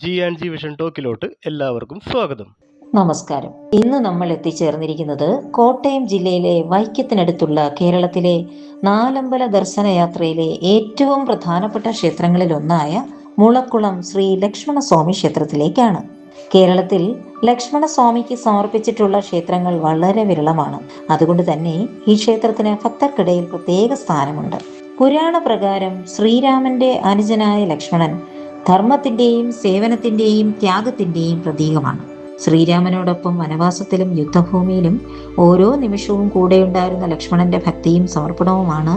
G&G vision ടോക്കിലോട്ട് എല്ലാവർക്കും സ്വാഗതം. നമസ്കാരം. ഇന്ന് നമ്മൾ എത്തിച്ചേർന്നിരിക്കുന്നത് കോട്ടയം ജില്ലയിലെ വൈക്കത്തിനടുത്തുള്ള കേരളത്തിലെ നാലമ്പല ദർശനയാത്രയിലെ ഏറ്റവും പ്രധാനപ്പെട്ട ക്ഷേത്രങ്ങളിലൊന്നായ മുളക്കുളം ശ്രീ ലക്ഷ്മണസ്വാമി ക്ഷേത്രത്തിലേക്കാണ്. കേരളത്തിൽ ലക്ഷ്മണസ്വാമിക്ക് സമർപ്പിച്ചിട്ടുള്ള ക്ഷേത്രങ്ങൾ വളരെ വിരളമാണ്. അതുകൊണ്ട് തന്നെ ഈ ക്ഷേത്രത്തിന് ഭക്തർക്കിടയിൽ പ്രത്യേക സ്ഥാനമുണ്ട്. പുരാണ പ്രകാരം ശ്രീരാമന്റെ അനുജനായ ലക്ഷ്മണൻ ധർമ്മത്തിന്റെയും സേവനത്തിന്റെയും ത്യാഗത്തിന്റെയും പ്രതീകമാണ്. ശ്രീരാമനോടൊപ്പം വനവാസത്തിലും യുദ്ധഭൂമിയിലും ഓരോ നിമിഷവും കൂടെയുണ്ടായിരുന്ന ലക്ഷ്മണന്റെ ഭക്തിയും സമർപ്പണവുമാണ്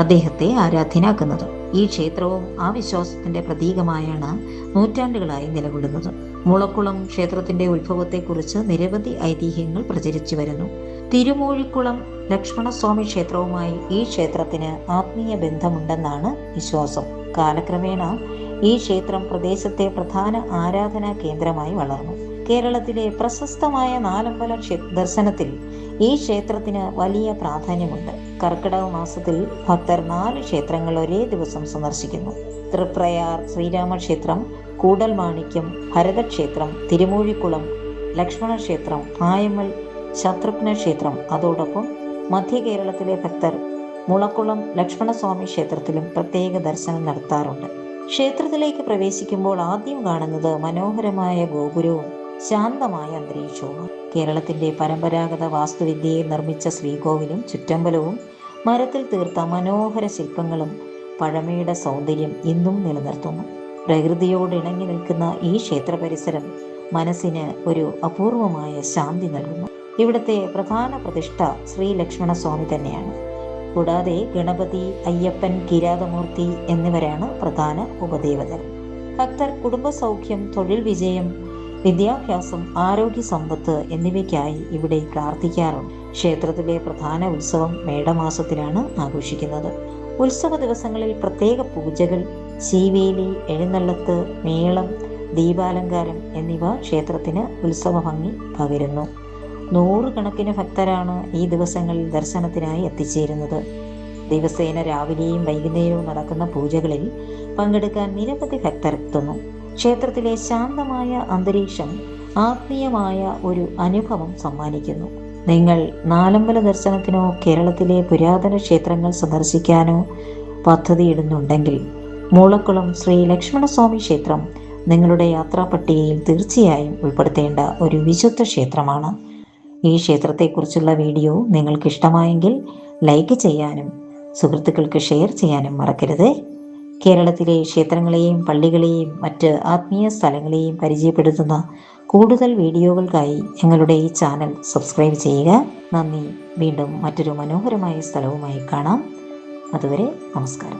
അദ്ദേഹത്തെ ആരാധ്യനാക്കുന്നത്. ഈ ക്ഷേത്രവും ആ വിശ്വാസത്തിന്റെ പ്രതീകമായാണ് നൂറ്റാണ്ടുകളായി നിലകൊള്ളുന്നത്. മുളക്കുളം ക്ഷേത്രത്തിന്റെ ഉത്ഭവത്തെക്കുറിച്ച് നിരവധി ഐതിഹ്യങ്ങൾ പ്രചരിച്ചു വരുന്നു. തിരുമൂഴിക്കുളം ലക്ഷ്മണസ്വാമി ക്ഷേത്രവുമായി ഈ ക്ഷേത്രത്തിന് ആത്മീയ ബന്ധമുണ്ടെന്നാണ് വിശ്വാസം. കാലക്രമേണ ഈ ക്ഷേത്രം പ്രദേശത്തെ പ്രധാന ആരാധനാ കേന്ദ്രമായി വളർന്നു. കേരളത്തിലെ പ്രശസ്തമായ നാലമ്പല ദർശനത്തിൽ ഈ ക്ഷേത്രത്തിന് വലിയ പ്രാധാന്യമുണ്ട്. കർക്കിടക മാസത്തിൽ ഭക്തർ 4 ക്ഷേത്രങ്ങൾ ഒരേ ദിവസം സന്ദർശിക്കുന്നു. തൃപ്രയാർ ശ്രീരാമക്ഷേത്രം, കൂടൽമാണിക്യം ഭരതക്ഷേത്രം, തിരുമൂഴിക്കുളം ലക്ഷ്മണ ക്ഷേത്രം, പായമ്മൽ ശത്രുഘ്ന ക്ഷേത്രം. അതോടൊപ്പം മധ്യ കേരളത്തിലെ ഭക്തർ മുളക്കുളം ലക്ഷ്മണസ്വാമി ക്ഷേത്രത്തിലും പ്രത്യേക ദർശനം നടത്താറുണ്ട്. ക്ഷേത്രത്തിലേക്ക് പ്രവേശിക്കുമ്പോൾ ആദ്യം കാണുന്നത് മനോഹരമായ ഗോപുരവും ശാന്തമായ അന്തരീക്ഷവും. കേരളത്തിന്റെ പരമ്പരാഗത വാസ്തുവിദ്യയിൽ നിർമ്മിച്ച ശ്രീകോവിലും ചുറ്റമ്പലവും മരത്തിൽ തീർത്ത മനോഹര ശില്പങ്ങളും പഴമയുടെ സൗന്ദര്യം ഇന്നും നിലനിർത്തുന്നു. പ്രകൃതിയോട് ഇണങ്ങി നിൽക്കുന്ന ഈ ക്ഷേത്ര പരിസരം മനസ്സിന് ഒരു അപൂർവമായ ശാന്തി നൽകുന്നു. ഇവിടുത്തെ പ്രധാന പ്രതിഷ്ഠ ശ്രീ ലക്ഷ്മണസ്വാമി തന്നെയാണ്. കൂടാതെ ഗണപതി, അയ്യപ്പൻ, കിരാതമൂർത്തി എന്നിവരാണ് പ്രധാന ഉപദേവതകൾ. ഭക്തർ കുടുംബസൗഖ്യം, തൊഴിൽ വിജയം, വിദ്യാഭ്യാസം, ആരോഗ്യ സമ്പത്ത് എന്നിവയ്ക്കായി ഇവിടെ പ്രാർത്ഥിക്കാറുണ്ട്. ക്ഷേത്രത്തിലെ പ്രധാന ഉത്സവം മേടമാസത്തിലാണ് ആഘോഷിക്കുന്നത്. ഉത്സവ ദിവസങ്ങളിൽ പ്രത്യേക പൂജകൾ, ശീവേലി, എഴുന്നള്ളത്ത്, മേളം, ദീപാലങ്കാരം എന്നിവ ക്ഷേത്രത്തിന് ഉത്സവ ഭംഗി പകരുന്നു. 100 കണക്കിന് ഭക്തരാണ് ഈ ദിവസങ്ങളിൽ ദർശനത്തിനായി എത്തിച്ചേരുന്നത്. ദിവസേന രാവിലെയും വൈകുന്നേരവും നടക്കുന്ന പൂജകളിൽ പങ്കെടുക്കാൻ നിരവധി ഭക്തർ എത്തുന്നു. ക്ഷേത്രത്തിലെ ശാന്തമായ അന്തരീക്ഷം ആത്മീയമായ ഒരു അനുഭവം സമ്മാനിക്കുന്നു. നിങ്ങൾ നാലമ്പല ദർശനത്തിനോ കേരളത്തിലെ പുരാതന ക്ഷേത്രങ്ങൾ സന്ദർശിക്കാനോ പദ്ധതിയിടുന്നുണ്ടെങ്കിൽ മുളക്കുളം ശ്രീ ലക്ഷ്മണസ്വാമി ക്ഷേത്രം നിങ്ങളുടെ യാത്രാ പട്ടികയിൽ തീർച്ചയായും ഉൾപ്പെടുത്തേണ്ട ഒരു വിശുദ്ധ ക്ഷേത്രമാണ്. ഈ ക്ഷേത്രത്തെക്കുറിച്ചുള്ള വീഡിയോ നിങ്ങൾക്ക് ഇഷ്ടമായെങ്കിൽ ലൈക്ക് ചെയ്യാനും സുഹൃത്തുക്കൾക്ക് ഷെയർ ചെയ്യാനും മറക്കരുത്. കേരളത്തിലെ ക്ഷേത്രങ്ങളെയും പള്ളികളെയും മറ്റ് ആത്മീയ സ്ഥലങ്ങളെയും പരിചയപ്പെടുത്തുന്ന കൂടുതൽ വീഡിയോകൾക്കായി ഞങ്ങളുടെ ഈ ചാനൽ സബ്സ്ക്രൈബ് ചെയ്യുക. നന്ദി. വീണ്ടും മറ്റൊരു മനോഹരമായ സ്ഥലവുമായി കാണാം. അതുവരെ നമസ്കാരം.